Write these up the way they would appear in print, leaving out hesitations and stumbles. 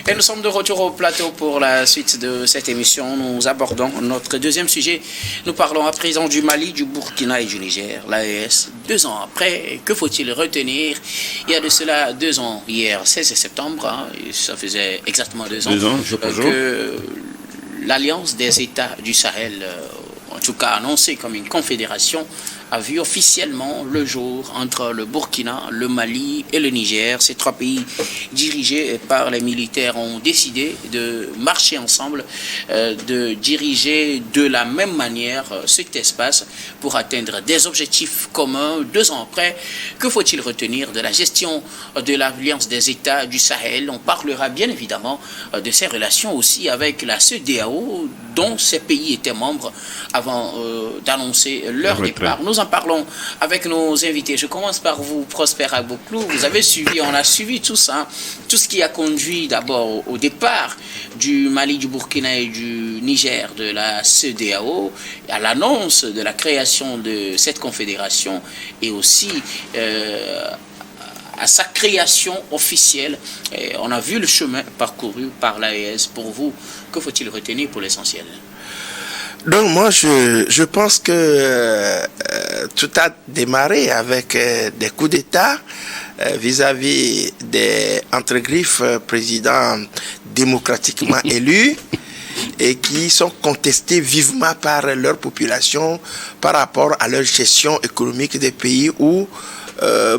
Et nous sommes de retour au plateau pour la suite de cette émission. Nous abordons notre deuxième sujet. Nous parlons à présent du Mali, du Burkina et du Niger, l'AES. 2 ans après, que faut-il retenir? Il y a de cela 2 ans, hier 16 septembre, et ça faisait exactement 2 ans, que l'Alliance des États du Sahel, en tout cas annoncée comme une confédération, a vu officiellement le jour entre le Burkina, le Mali et le Niger. Ces 3 pays dirigés par les militaires ont décidé de marcher ensemble, de diriger de la même manière cet espace pour atteindre des objectifs communs. 2 ans après, que faut-il retenir de la gestion de l'Alliance des États du Sahel? On parlera bien évidemment de ses relations aussi avec la CEDEAO, dont ces pays étaient membres avant d'annoncer leur départ. Nous en parlons avec nos invités. Je commence par vous, Prosper Agboklou. Vous avez suivi, on a suivi tout ça, tout ce qui a conduit d'abord au départ du Mali, du Burkina et du Niger de la CEDEAO, à l'annonce de la création de cette confédération et aussi à sa création officielle. Et on a vu le chemin parcouru par l'AES. Pour vous, que faut-il retenir pour l'essentiel? Donc moi, je pense que tout a démarré avec des coups d'État vis-à-vis des entre-griffes présidents démocratiquement élus et qui sont contestés vivement par leur population par rapport à leur gestion économique des pays où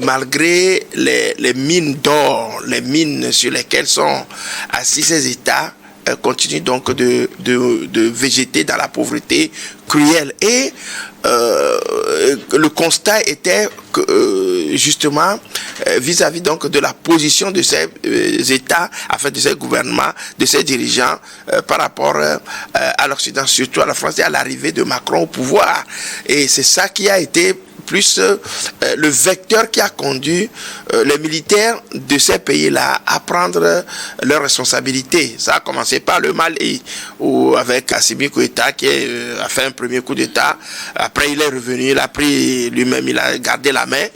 malgré les mines d'or, les mines sur lesquelles sont assis ces États, continue donc de végéter dans la pauvreté cruelle. Et le constat était que justement vis-à-vis donc de la position de ces États, enfin de ces gouvernements, de ces dirigeants par rapport à l'Occident, surtout à la France et à l'arrivée de Macron au pouvoir. Et c'est ça qui a été plus le vecteur qui a conduit les militaires de ces pays-là à prendre leurs responsabilités. Ça a commencé par le Mali, où avec Assimi Goïta qui a fait un premier coup d'État. Après, il est revenu, il a pris lui-même, il a gardé la main.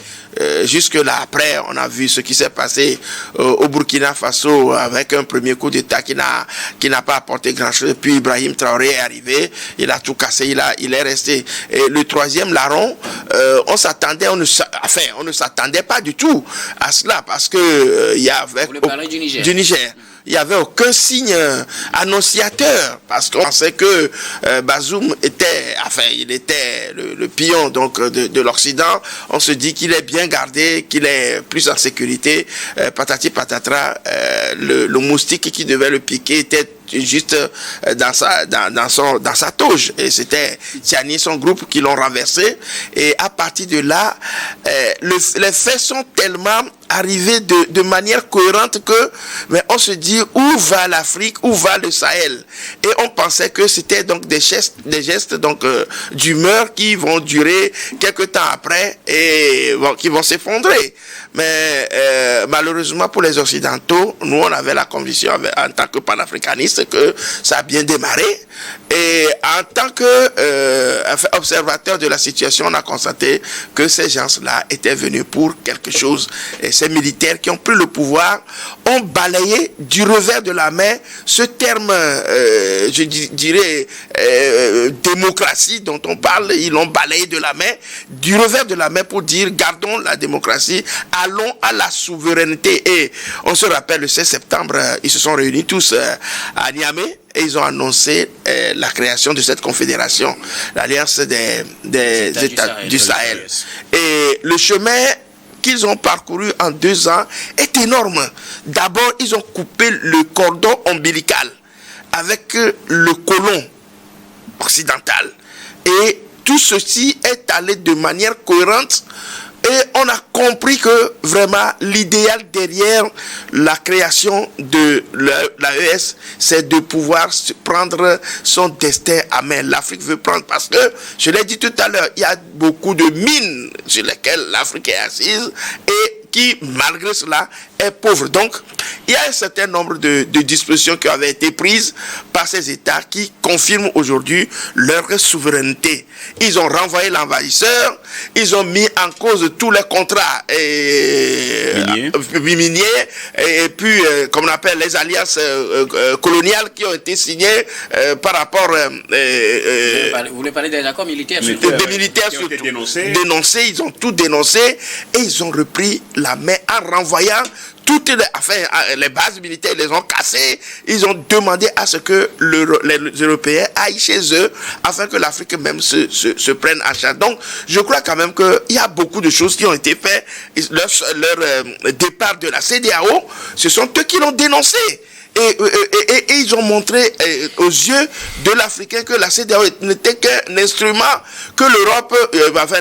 Jusque-là, après, on a vu ce qui s'est passé au Burkina Faso avec un premier coup d'État qui n'a pas apporté grand-chose. Puis Ibrahim Traoré est arrivé, il a tout cassé, il est resté. Et le troisième larron, on ne s'attendait pas du tout à cela parce que il y avait du Niger. Il n'y avait aucun signe annonciateur parce qu'on sait que Bazoum était, il était le pion donc de l'Occident. On se dit qu'il est bien gardé, qu'il est plus en sécurité. Patati patatra, le moustique qui devait le piquer était juste dans sa toge, et c'était Tiani, son groupe, qui l'ont renversé. Et à partir de là, les faits sont tellement arrivés de manière cohérente que on se dit où va l'Afrique, où va le Sahel. Et on pensait que c'était donc des gestes donc d'humeur qui vont durer quelques temps après et qui vont s'effondrer. Mais malheureusement pour les Occidentaux, nous on avait la conviction en tant que panafricanistes que ça a bien démarré, et en tant que observateur de la situation, on a constaté que ces gens-là étaient venus pour quelque chose, et ces militaires qui ont pris le pouvoir ont balayé du revers de la main ce terme, je dirais démocratie dont on parle. Ils l'ont balayé de la main, du revers de la main, pour dire gardons la démocratie, allons à la souveraineté. Et on se rappelle, le 16 septembre, ils se sont réunis tous à Niamey et ils ont annoncé la création de cette confédération, l'Alliance des États du Sahel. Et le chemin qu'ils ont parcouru en 2 ans est énorme. D'abord, ils ont coupé le cordon ombilical avec le colon occidental. Et tout ceci est allé de manière cohérente. Et on a compris que vraiment l'idéal derrière la création de l'AES, c'est de pouvoir prendre son destin à main. L'Afrique veut prendre, parce que, je l'ai dit tout à l'heure, il y a beaucoup de mines sur lesquelles l'Afrique est assise et qui, malgré cela, est pauvre. Donc, il y a un certain nombre de dispositions qui avaient été prises par ces États qui confirment aujourd'hui leur souveraineté. Ils ont renvoyé l'envahisseur, ils ont mis en cause tous les contrats miniers et puis, comme on appelle, les alliances coloniales qui ont été signées par rapport... vous voulez parler des accords militaires surtout. Des militaires qui ont été dénoncés. Ils ont tout dénoncé et ils ont repris la main en renvoyant toutes les bases militaires, ils les ont cassées. Ils ont demandé à ce que les Européens aillent chez eux afin que l'Afrique même se prenne en charge. Donc, je crois quand même qu'il y a beaucoup de choses qui ont été faites. Leur départ de la CEDEAO, ce sont eux qui l'ont dénoncé. Et ils ont montré aux yeux de l'Africain que la CEDEAO n'était qu'un instrument que l'Europe,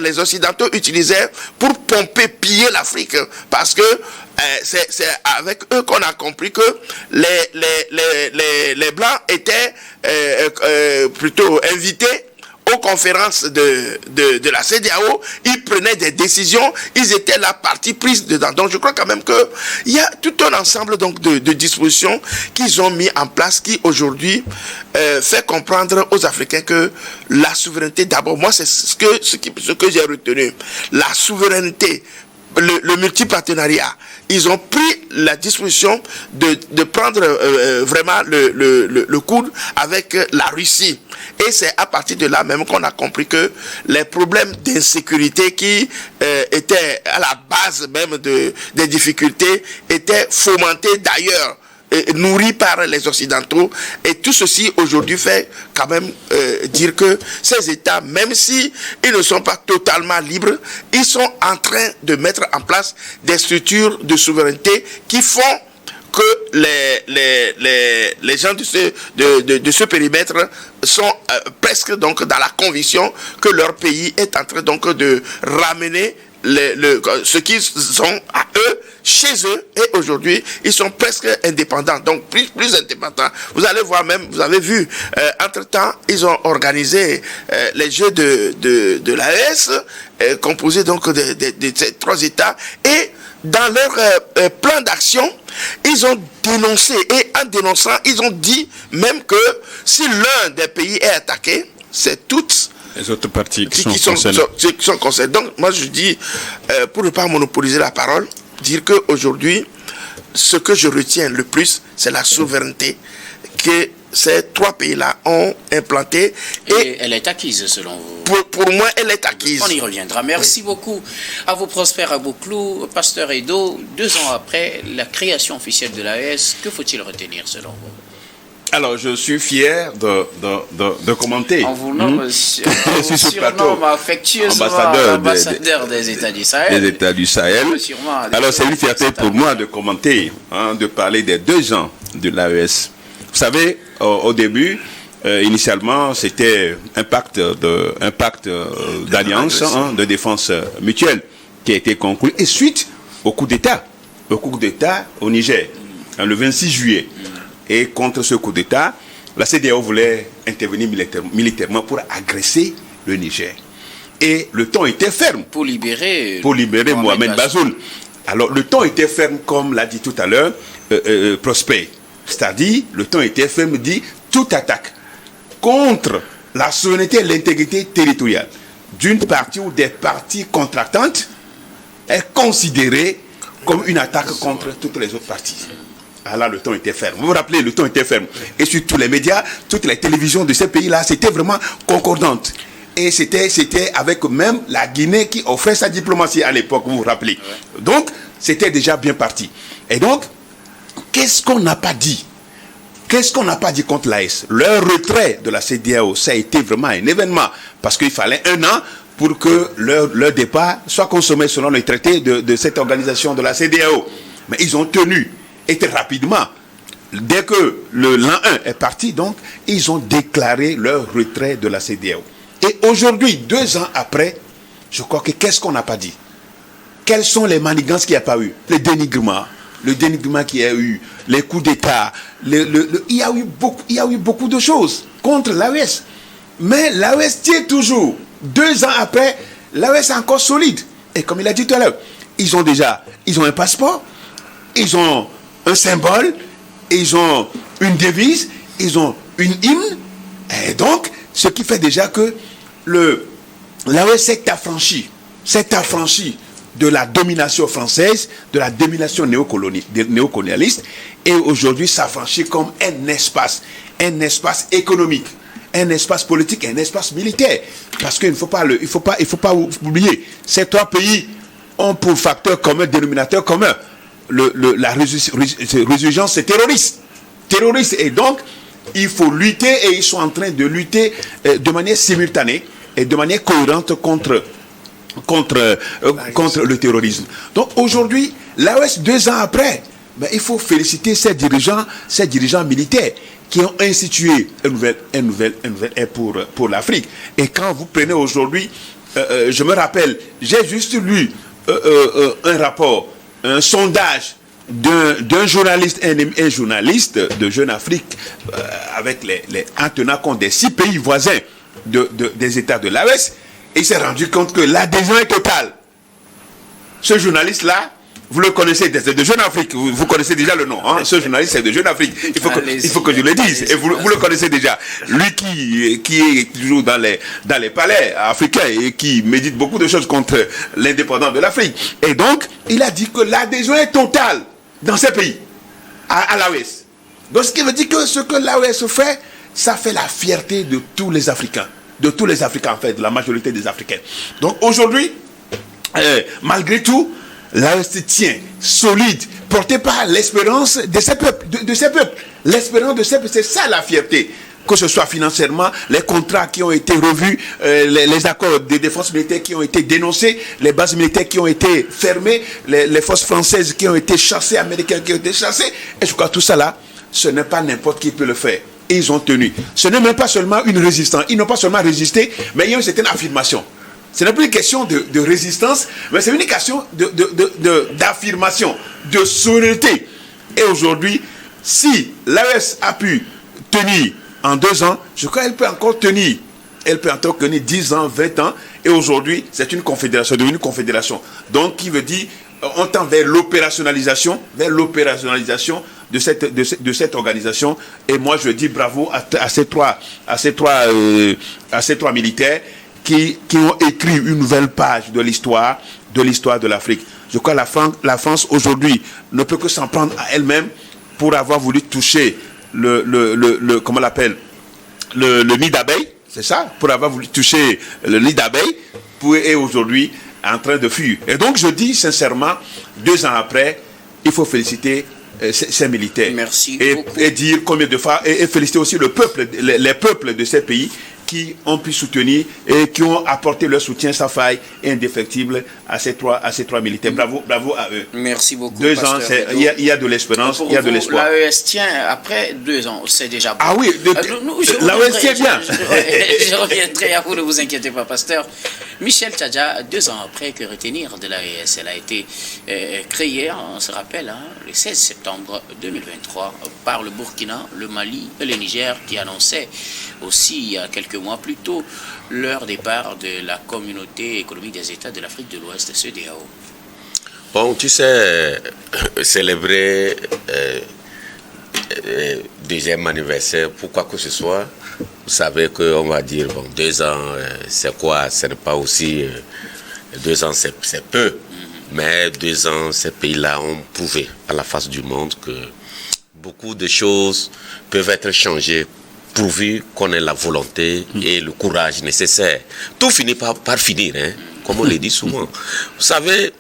les Occidentaux utilisaient pour pomper, piller l'Afrique. Parce que c'est avec eux qu'on a compris que les Blancs étaient plutôt invités aux conférences de la CEDEAO, ils prenaient des décisions, ils étaient la partie prise dedans. Donc je crois quand même qu'il y a tout un ensemble donc de dispositions qu'ils ont mis en place qui aujourd'hui fait comprendre aux Africains que la souveraineté, d'abord, moi c'est ce que j'ai retenu, la souveraineté, le multipartenariat. Ils ont pris la disposition de prendre vraiment le coude avec la Russie. Et c'est à partir de là même qu'on a compris que les problèmes d'insécurité qui étaient à la base même des difficultés étaient fomentés d'ailleurs, nourris par les Occidentaux. Et tout ceci aujourd'hui fait quand même dire que ces États, même si ils ne sont pas totalement libres, ils sont en train de mettre en place des structures de souveraineté qui font que les gens de ce périmètre sont presque donc dans la conviction que leur pays est en train donc de ramener ce qu'ils ont à eux, chez eux, et aujourd'hui, ils sont presque indépendants, donc plus indépendants. Vous allez voir même, vous avez vu, entre-temps, ils ont organisé les Jeux de l'AES, composés donc de ces 3 États, et dans leur plan d'action, ils ont dénoncé, et en dénonçant, ils ont dit même que si l'un des pays est attaqué, c'est toutes les autres parties qui sont concernées. Donc, moi, je dis, pour ne pas monopoliser la parole, dire qu'aujourd'hui, ce que je retiens le plus, c'est la souveraineté que ces 3 pays-là ont implantée. Et elle est acquise, selon vous? Pour moi, elle est acquise. On y reviendra. Merci beaucoup à vous, Prosper Abouklou, Pasteur Edo. 2 ans après la création officielle de l'AES, que faut-il retenir, selon vous? Alors, je suis fier de commenter. On vous nomme surnomme affectueusement ambassadeur des États du Sahel. Des États du Sahel. Alors, c'est une fierté pour moi de commenter, de parler des 2 ans de l'AES. Vous savez, au début, initialement, c'était un pacte d'alliance, de défense mutuelle qui a été conclu. Et suite au coup d'État au Niger, le 26 juillet. Et contre ce coup d'État, la CEDEAO voulait intervenir militairement pour agresser le Niger. Et le ton était ferme. Pour libérer Mohamed Bazoum. Alors, le ton était ferme, comme l'a dit tout à l'heure Prosper. C'est-à-dire, le ton était ferme, dit toute attaque contre la souveraineté et l'intégrité territoriale d'une partie ou des parties contractantes est considérée comme une attaque contre toutes les autres parties. Ah là, le ton était ferme. Vous vous rappelez, le ton était ferme. Et sur tous les médias, toutes les télévisions de ces pays-là, c'était vraiment concordante. Et c'était avec même la Guinée qui offrait sa diplomatie à l'époque, vous vous rappelez. Donc, c'était déjà bien parti. Et donc, qu'est-ce qu'on n'a pas dit? Qu'est-ce qu'on n'a pas dit contre l'AES? Leur retrait de la CEDEAO, ça a été vraiment un événement. Parce qu'il fallait 1 an pour que leur départ soit consommé selon les traités de cette organisation de la CEDEAO. Mais ils ont tenu. Et très rapidement, dès que l'an 1 est parti, donc, ils ont déclaré leur retrait de la CEDEAO. Et aujourd'hui, 2 ans après, je crois que qu'est-ce qu'on n'a pas dit? Quelles sont les manigances qu'il n'y a pas eu? Le dénigrement qu'il y a eu, les coups d'État, il y a eu beaucoup de choses contre l'AES. Mais l'AES tient toujours. 2 ans après, l'AES est encore solide. Et comme il a dit tout à l'heure, ils ont un passeport, ils ont un symbole, ils ont une devise, ils ont une hymne. Et donc, ce qui fait déjà que l'AOS s'est affranchi de la domination française, de la domination néocolonialiste, et aujourd'hui s'affranchit comme un espace économique, un espace politique, un espace militaire. Parce qu'il ne faut pas oublier, ces trois pays ont pour facteur commun, dénominateur commun, la résurgence terroriste. Et donc, il faut lutter, et ils sont en train de lutter de manière simultanée et de manière cohérente contre le terrorisme. Donc aujourd'hui, l'AOS, 2 ans après, il faut féliciter ces dirigeants militaires qui ont institué une nouvelle ère pour l'Afrique. Et quand vous prenez aujourd'hui, je me rappelle, j'ai juste lu un rapport, un sondage d'un journaliste, un journaliste de Jeune Afrique, en tenant compte des 6 pays voisins des États de l'AOS, et il s'est rendu compte que l'adhésion est totale. Ce journaliste-là, vous le connaissez, c'est de Jeune Afrique, vous connaissez déjà le nom. Hein? Ce journaliste, c'est de Jeune Afrique. Il faut que je le dise. Et vous le connaissez déjà. Lui qui est toujours dans les palais africains et qui médite beaucoup de choses contre l'indépendance de l'Afrique. Et donc, il a dit que l'adhésion est totale dans ces pays, à l'AOS. Donc, ce qui veut dire que ce que l'AOS fait, ça fait la fierté de tous les Africains. De tous les Africains, en fait, de la majorité des Africains. Donc, aujourd'hui, malgré tout, l'AOS se tient solide, porté par l'espérance de ces peuples, L'espérance de ces peuples, c'est ça la fierté. Que ce soit financièrement, les contrats qui ont été revus, les accords de défense militaire qui ont été dénoncés, les bases militaires qui ont été fermées, les forces françaises qui ont été chassées, américaines qui ont été chassées. Et je crois que tout ça là, ce n'est pas n'importe qui peut le faire. Et ils ont tenu. Ce n'est même pas seulement une résistance. Ils n'ont pas seulement résisté, mais il y a une certaine affirmation. Ce n'est plus une question de résistance, mais c'est une question d'affirmation, de souveraineté. Et aujourd'hui, si l'AES a pu tenir en 2 ans, je crois qu'elle peut encore tenir. Elle peut encore tenir 10 ans, 20 ans. Et aujourd'hui, c'est une confédération, devenue une confédération. Donc, qui veut dire, on tend vers l'opérationnalisation de cette organisation. Et moi, je dis bravo à ces trois militaires qui ont écrit une nouvelle page de l'histoire de l'Afrique. Je crois que la France aujourd'hui ne peut que s'en prendre à elle-même pour avoir voulu toucher comment on l'appelle, le nid d'abeille, c'est ça, pour avoir voulu toucher le nid d'abeille, et aujourd'hui en train de fuir. Et donc je dis sincèrement, 2 ans après, il faut féliciter ces militaires. Merci et dire combien de fois, et féliciter aussi les peuples de ces pays qui ont pu soutenir et qui ont apporté leur soutien sans faille et indéfectible à ces trois militaires. Bravo à eux. Merci beaucoup. 2 ans, il y a de l'espérance, il y a de l'espoir. L'AES tient après 2 ans, c'est déjà bon. Ah oui, l'AES tient bien. Je reviendrai à vous, ne vous inquiétez pas, pasteur. Michel Tchadja, 2 ans après, que retenir de l'AES? Elle a été créée, on se rappelle, le 16 septembre 2023 par le Burkina, le Mali et le Niger, qui annonçaient aussi il y a quelques mois plus tôt leur départ de la communauté économique des États de l'Afrique de l'Ouest, CEDEAO. Bon, tu sais, célébrer 2e anniversaire, pour quoi que ce soit, vous savez qu'on va dire, 2 ans, c'est quoi? Ce n'est pas aussi... 2 ans, c'est peu. Mais 2 ans, ces pays-là ont prouvé à la face du monde que beaucoup de choses peuvent être changées pourvu qu'on ait la volonté et le courage nécessaire. Tout finit par finir, comme on le dit souvent. Vous savez,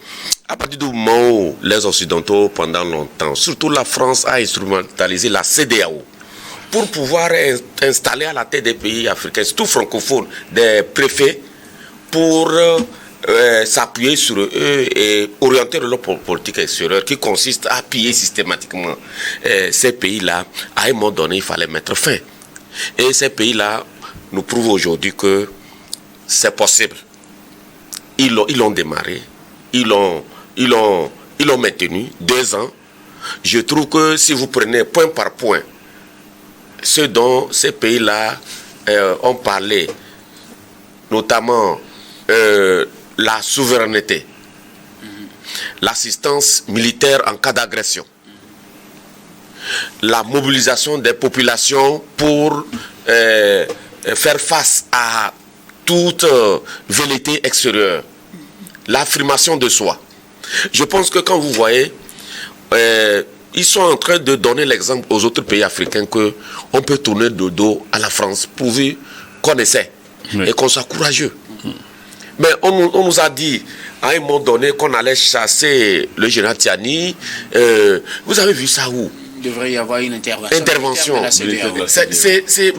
à partir du moment où les Occidentaux, pendant longtemps, surtout la France, a instrumentalisé la CEDEAO pour pouvoir installer à la tête des pays africains, surtout francophones, des préfets pour s'appuyer sur eux et orienter leur politique extérieure qui consiste à piller systématiquement ces pays-là. À un moment donné, il fallait mettre fin. Et ces pays-là nous prouvent aujourd'hui que c'est possible. Ils l'ont démarré, ils l'ont maintenu 2 ans. Je trouve que si vous prenez point par point ce dont ces pays-là ont parlé, notamment la souveraineté, l'assistance militaire en cas d'agression, la mobilisation des populations pour faire face à toute velléité extérieure, l'affirmation de soi. Je pense que quand vous voyez, ils sont en train de donner l'exemple aux autres pays africains qu'on peut tourner le dos à la France pourvu qu'on essaie et qu'on soit courageux. Mais on nous a dit à un moment donné qu'on allait chasser le général Tiani. Vous avez vu ça où? Il devrait y avoir une intervention.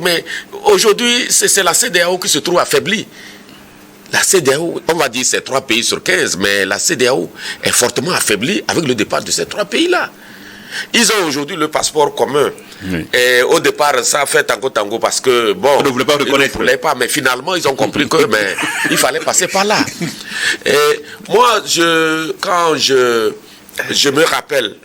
Mais aujourd'hui, c'est la CEDEAO qui se trouve affaiblie. La CEDEAO, on va dire c'est 3 pays sur 15, mais la CEDEAO est fortement affaiblie avec le départ de ces 3 pays-là. Ils ont aujourd'hui le passeport commun. Oui. Et au départ, ça a fait tango parce que, bon, on ne voulait pas reconnaître. Ils ne voulaient pas, mais finalement, ils ont compris que il fallait passer par là. Et moi, quand je me rappelle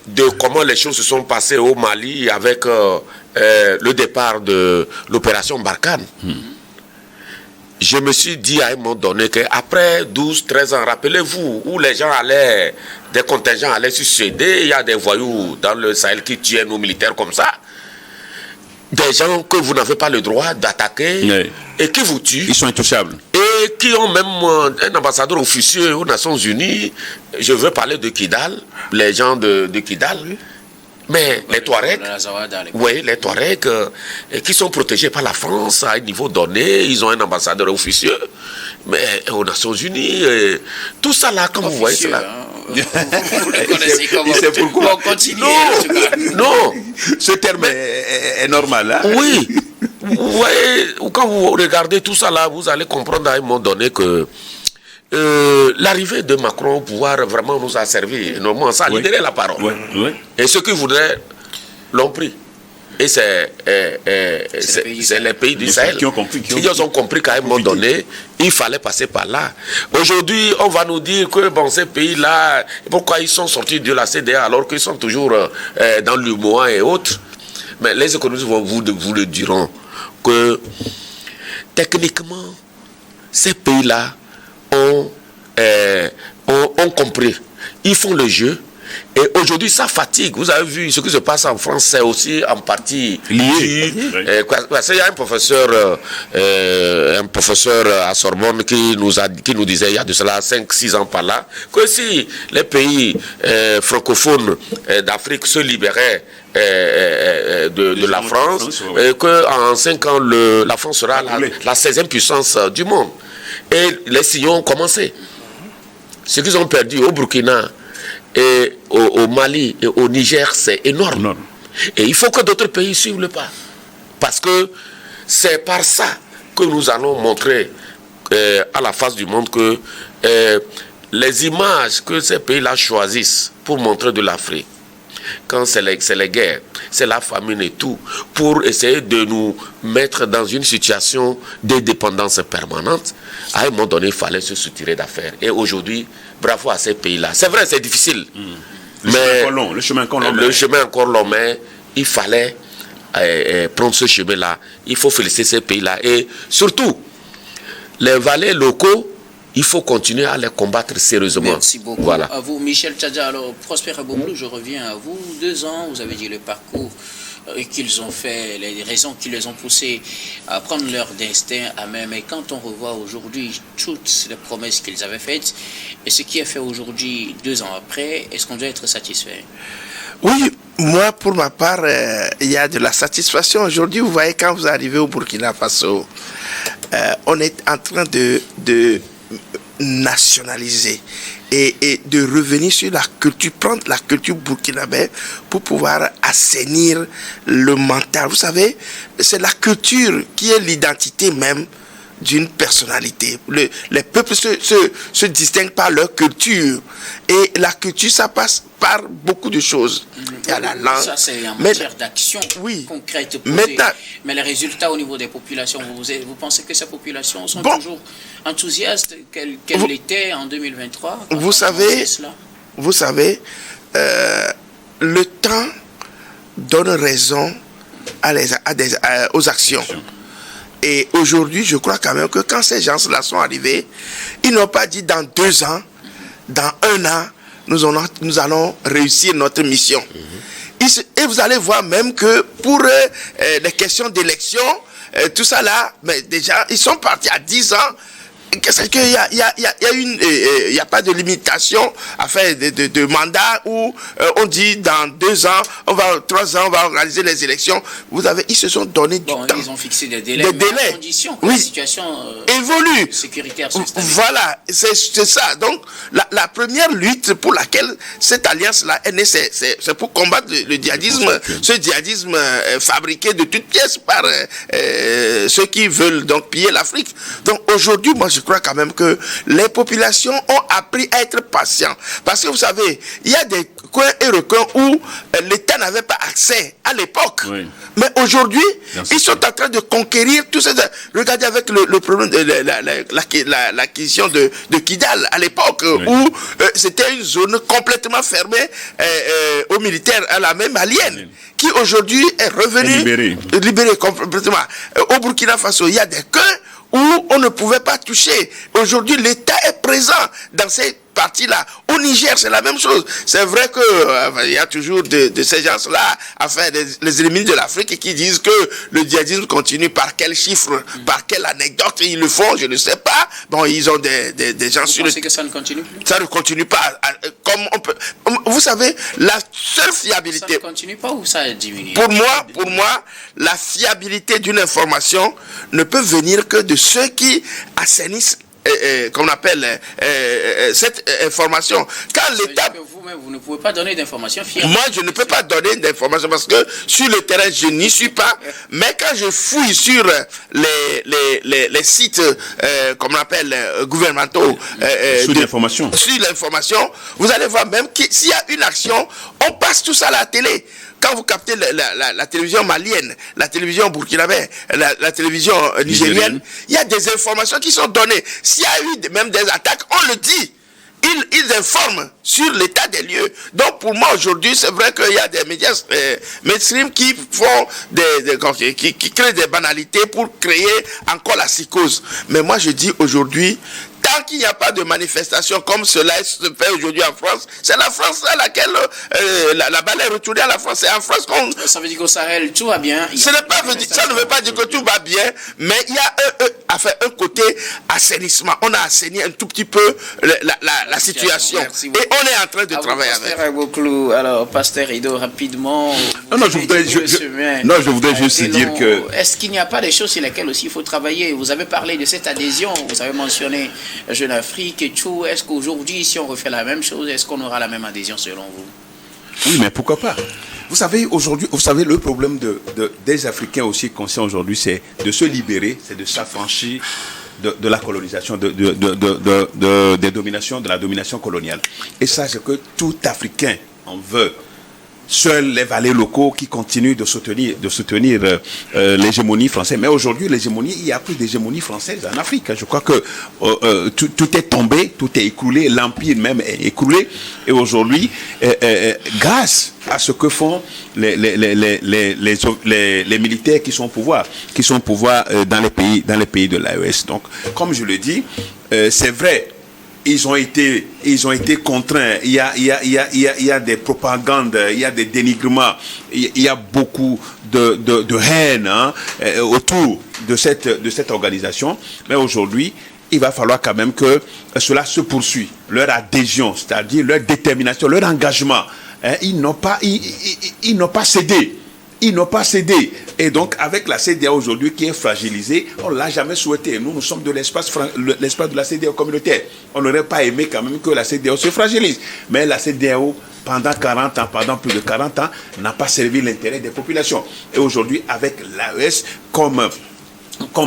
de comment les choses se sont passées au Mali avec le départ de l'opération Barkhane. Je me suis dit à un moment donné qu'après 12-13 ans, rappelez-vous, où les gens allaient, des contingents allaient se succéder, il y a des voyous dans le Sahel qui tuaient nos militaires comme ça, des gens que vous n'avez pas le droit d'attaquer et qui vous tuent. Ils sont intouchables. Et qui ont même un ambassadeur officieux aux Nations Unies. Je veux parler de Kidal, les gens de Kidal. Mais les Touaregs, les Touaregs qui sont protégés par la France à un niveau donné, ils ont un ambassadeur officieux, mais aux Nations Unies, tout ça là, comme vous voyez cela. Vous le connaissez comment? C'est pourquoi. On continue. Non, ce terme est normal. Hein? Oui. Vous voyez, quand vous regardez tout ça là, vous allez comprendre à un moment donné que l'arrivée de Macron au pouvoir vraiment nous a servi énormément. Ça a libéré la parole. Et ceux qui voudraient l'ont pris. Et c'est les pays du Sahel qui ont compris qu'à un moment donné, il fallait passer par là. Aujourd'hui, on va nous dire que ces pays-là, pourquoi ils sont sortis de la CEDEAO alors qu'ils sont toujours dans l'UMOA et autres. Mais les économistes vous le diront que techniquement, ces pays-là ont compris. Ils font le jeu. Et aujourd'hui, ça fatigue. Vous avez vu ce qui se passe en France, c'est aussi en partie lié. Parce qu'il y a un professeur à Sorbonne qui nous disait il y a de cela 5-6 ans par là, que si les pays francophones d'Afrique se libéraient de la France, qu'en 5 ans, la France sera la 16e puissance du monde. Et les sillons ont commencé. Ce qu'ils ont perdu au Burkina et au Mali et au Niger, c'est énorme. Et il faut que d'autres pays suivent le pas. Parce que c'est par ça que nous allons montrer à la face du monde que les images que ces pays-là choisissent pour montrer de l'Afrique, quand c'est les guerres, c'est la famine et tout, pour essayer de nous mettre dans une situation de dépendance permanente, à un moment donné, il fallait se soutirer d'affaires. Et aujourd'hui, bravo à ces pays-là. C'est vrai, c'est difficile. Le chemin encore long, mais il fallait prendre ce chemin-là. Il faut féliciter ces pays-là. Et surtout, les valets locaux, il faut continuer à les combattre sérieusement. Merci beaucoup. Voilà. À vous, Michel Tchadja. Alors, Prosper Aboulou, je reviens à vous. 2 ans, vous avez dit le parcours qu'ils ont fait, les raisons qui les ont poussés à prendre leur destin à main. Mais quand on revoit aujourd'hui toutes les promesses qu'ils avaient faites et ce qui est fait aujourd'hui, 2 ans après, est-ce qu'on doit être satisfait? Oui, moi, pour ma part, il y a de la satisfaction. Aujourd'hui, vous voyez, quand vous arrivez au Burkina Faso, on est en train de nationaliser et de revenir sur la culture, prendre la culture burkinabé pour pouvoir assainir le mental. Vous savez, c'est la culture qui est l'identité même d'une personnalité. Les peuples se distinguent par leur culture. Et la culture, ça passe par beaucoup de choses. Il y a la langue. Ça, c'est en matière d'action concrète. Mais les résultats au niveau des populations, vous pensez que ces populations sont toujours enthousiastes qu'elles l'étaient en 2023? Vous savez, le temps donne raison aux actions. Et aujourd'hui, je crois quand même que quand ces gens-là sont arrivés, ils n'ont pas dit dans 2 ans, dans 1 an, nous allons réussir notre mission. Et vous allez voir même que pour les questions d'élection, tout ça là, mais déjà, ils sont partis à 10 ans. C'est qu'il y a pas de limitation à faire de mandat où on dit dans 2 ans, 3 ans, on va organiser les élections. Ils se sont donné du temps. Ils ont fixé des délais. À condition que la situation évolue. Sécuritaire se stabilise. Voilà, c'est ça. Donc, la première lutte pour laquelle cette alliance-là est née, c'est pour combattre le djihadisme, ce djihadisme fabriqué de toutes pièces par ceux qui veulent donc piller l'Afrique. Donc, aujourd'hui, moi, je crois quand même que les populations ont appris à être patients. Parce que vous savez, il y a des coins et recoins où l'État n'avait pas accès à l'époque. Oui. Mais aujourd'hui, ils sont en train de conquérir tout ça. Regardez avec le problème de l'acquisition de Kidal à l'époque, où c'était une zone complètement fermée aux militaires, à la même malienne, qui aujourd'hui est revenue libérée complètement. Au Burkina Faso, il y a des coins où on ne pouvait pas toucher. Aujourd'hui, l'État est présent dans ces parties-là. Au Niger, c'est la même chose. C'est vrai que il y a toujours de ces gens-là, enfin, les ennemis de l'Afrique qui disent que le djihadisme continue. Par quel chiffre, par quelle anecdote ils le font, je ne sais pas. Bon, ils ont des gens sur le... Vous pensez que ça ne continue plus? Ça ne continue pas. Comme on peut... Vous savez, la seule fiabilité... Ça ne continue pas ou ça a diminué? Pour moi, la fiabilité d'une information ne peut venir que de ceux qui assainissent qu'on appelle cette information. Quand l'État... Vous-même, vous ne pouvez pas donner d'informations fiables. Moi, je ne peux pas donner d'informations parce que sur le terrain, je n'y suis pas. Mais quand je fouille sur les sites, comme on appelle, gouvernementaux... sur l'information. Sur l'information, vous allez voir même que s'il y a une action, on passe tout ça à la télé. Quand vous captez la télévision malienne, la télévision burkinabé, la télévision nigérienne, il y a des informations qui sont données. S'il y a eu même des attaques, on le dit. Ils informent sur l'état des lieux. Donc pour moi aujourd'hui, c'est vrai qu'il y a des médias mainstream qui font qui créent des banalités pour créer encore la psychose. Mais moi je dis aujourd'hui, tant qu'il n'y a pas de manifestation comme cela se fait aujourd'hui en France, c'est la France à laquelle la balle est retournée à la France. C'est en France qu'on... Ça veut dire qu'au Sahel, tout va bien. Ça ne veut pas dire que tout va bien, mais il y a un côté assainissement. On a assaini un tout petit peu la situation. Et on est en train de travailler avec. Alors, Pasteur Ido, rapidement... Non, je voudrais juste dire que... Est-ce qu'il n'y a pas des choses sur lesquelles aussi il faut travailler? Vous avez parlé de cette adhésion, vous avez mentionné Jeune Afrique et tout. Est-ce qu'aujourd'hui, si on refait la même chose, est-ce qu'on aura la même adhésion selon vous? Oui, mais pourquoi pas? Vous savez, aujourd'hui, le problème des Africains aussi conscients aujourd'hui, c'est de se libérer, c'est de s'affranchir de la colonisation, des dominations, de la domination coloniale. Et ça, c'est que tout Africain en veut. Seuls les valets locaux qui continuent de soutenir l'hégémonie française. Mais aujourd'hui, l'hégémonie, il n'y a plus d'hégémonie française en Afrique. Je crois que tout est tombé, tout est écroulé, l'empire même est écroulé. Et aujourd'hui, grâce à ce que font les militaires qui sont au pouvoir, dans les pays de l'AES. Donc, comme je le dis, c'est vrai. Ils ont été contraints. Il y a des propagandes, il y a des dénigrements, il y a beaucoup de haine autour de cette organisation. Mais aujourd'hui, il va falloir quand même que cela se poursuive. Leur adhésion, c'est-à-dire leur détermination, leur engagement, ils n'ont pas cédé. Ils n'ont pas cédé. Et donc, avec la CEDEAO aujourd'hui qui est fragilisée, on ne l'a jamais souhaité. Nous sommes de l'espace de la CEDEAO communautaire. On n'aurait pas aimé quand même que la CEDEAO se fragilise. Mais la CEDEAO, pendant plus de 40 ans, n'a pas servi l'intérêt des populations. Et aujourd'hui, avec l'AES, comme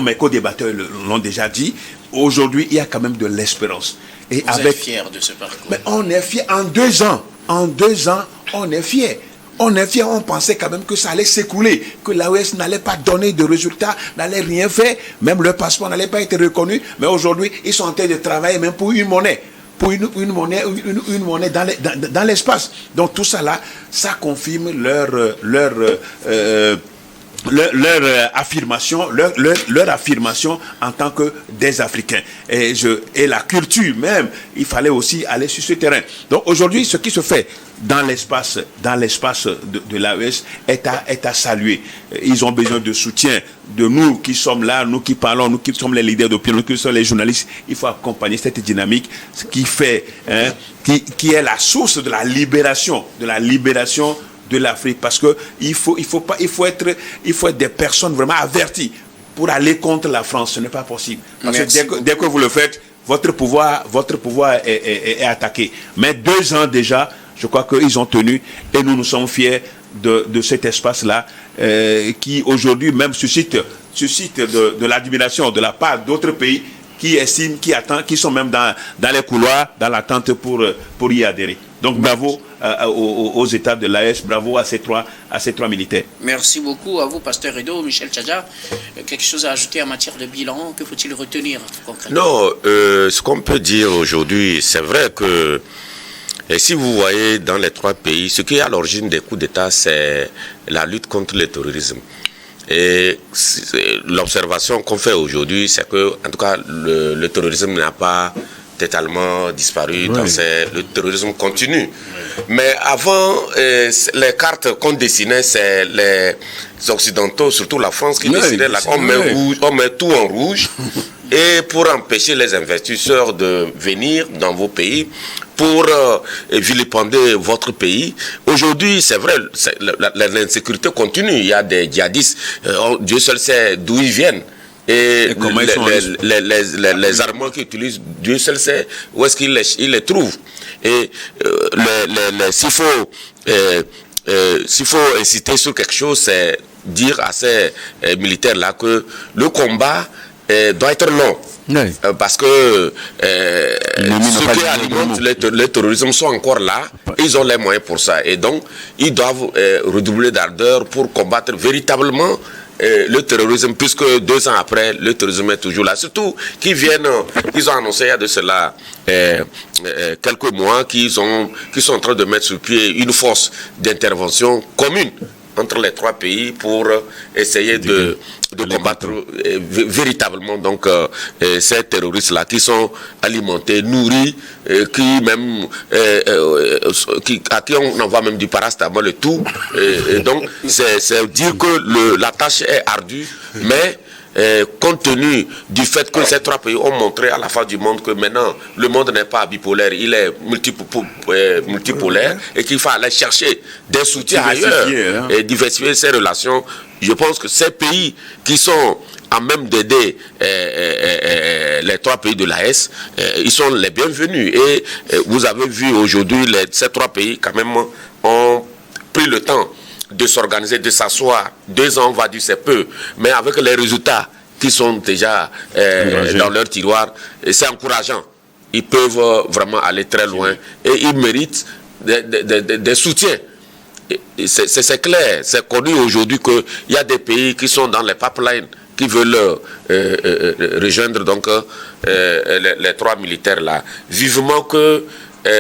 mes co-débatteurs l'ont déjà dit, aujourd'hui, il y a quand même de l'espérance. Et vous êtes fiers de ce parcours? Mais on est fiers. En 2 ans, on est fiers. On est fiers, on pensait quand même que ça allait s'écouler, que l'AES n'allait pas donner de résultats, n'allait rien faire, même leur passeport n'allait pas être reconnu. Mais aujourd'hui, ils sont en train de travailler même pour une monnaie. Pour une monnaie dans l'espace. Donc tout ça là, ça confirme leur leur affirmation, leur affirmation en tant que des Africains. Et la culture même, il fallait aussi aller sur ce terrain. Donc aujourd'hui, ce qui se fait dans l'espace de l'AES est à saluer. Ils ont besoin de soutien de nous qui sommes là, nous qui parlons, nous qui sommes les leaders d'opinion, nous qui sommes les journalistes. Il faut accompagner cette dynamique qui fait, qui est la source de la libération de l'Afrique, parce que il faut être des personnes vraiment averties pour aller contre la France. Ce n'est pas possible. Parce que dès que vous le faites, votre pouvoir est attaqué. Mais 2 ans déjà, je crois qu'ils ont tenu, et nous sommes fiers de cet espace-là, qui aujourd'hui même suscite de l'admiration de la part d'autres pays qui estiment, qui attendent, qui sont même dans les couloirs, dans l'attente pour y adhérer. Donc bravo aux États de l'AES, bravo à ces trois militaires. Merci beaucoup à vous, Pasteur Edo. Michel Tchadja, quelque chose à ajouter en matière de bilan? Que faut-il retenir concrètement? Non, ce qu'on peut dire aujourd'hui, c'est vrai que si vous voyez dans les 3 pays, ce qui est à l'origine des coups d'État, c'est la lutte contre le terrorisme. Et l'observation qu'on fait aujourd'hui, c'est que, en tout cas, le terrorisme n'a pas totalement disparu. Le terrorisme continue. Mais avant, les cartes qu'on dessinait, c'est les Occidentaux, surtout la France, qui dessinaient. On met tout en rouge. Et pour empêcher les investisseurs de venir dans vos pays, pour vilipender votre pays. Aujourd'hui, c'est vrai, l'insécurité continue. Il y a des djihadistes, Dieu seul sait d'où ils viennent. Et les armements qu'ils utilisent, Dieu seul sait où est-ce qu'ils les trouvent. Et s'il faut inciter sur quelque chose, c'est dire à ces militaires-là que le combat doit être long. Oui. Parce que ceux qui alimentent le terrorisme sont encore là, ils ont les moyens pour ça. Et donc, ils doivent redoubler d'ardeur pour combattre véritablement le terrorisme, puisque 2 ans après, le terrorisme est toujours là. Surtout qu'ils ont annoncé il y a de cela quelques mois qu'ils sont en train de mettre sur pied une force d'intervention commune entre les 3 pays pour essayer de combattre véritablement donc ces terroristes-là qui sont alimentés, nourris, à qui on envoie même du paracétamol et tout. Et donc, c'est dire que la tâche est ardue, mais compte tenu du fait que ces 3 pays ont montré à la face du monde que maintenant le monde n'est pas bipolaire, il est multipolaire, et qu'il faut aller chercher des soutiens ailleurs et diversifier ses relations. Je pense que ces pays qui sont à même d'aider les 3 pays de l'AES, ils sont les bienvenus. Et vous avez vu aujourd'hui, ces 3 pays quand même ont pris le temps de s'organiser, de s'asseoir. 2 ans, on va dire, c'est peu. Mais avec les résultats qui sont déjà dans leur tiroir, c'est encourageant. Ils peuvent vraiment aller très loin. Et ils méritent des soutiens. C'est clair, c'est connu aujourd'hui qu'il y a des pays qui sont dans les pipelines, qui veulent rejoindre donc les 3 militaires là. Vivement que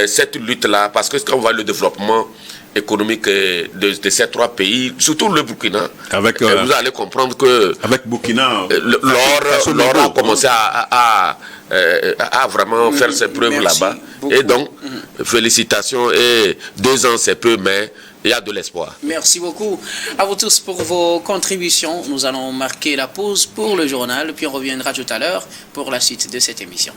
cette lutte là, parce que quand on voit le développement économique de ces 3 pays, surtout le Burkina, vous allez comprendre que avec Burkina, l'or a commencé à vraiment faire ses preuves là-bas. Et donc, félicitations, et 2 ans c'est peu, mais il y a de l'espoir. Merci beaucoup à vous tous pour vos contributions. Nous allons marquer la pause pour le journal, puis on reviendra tout à l'heure pour la suite de cette émission.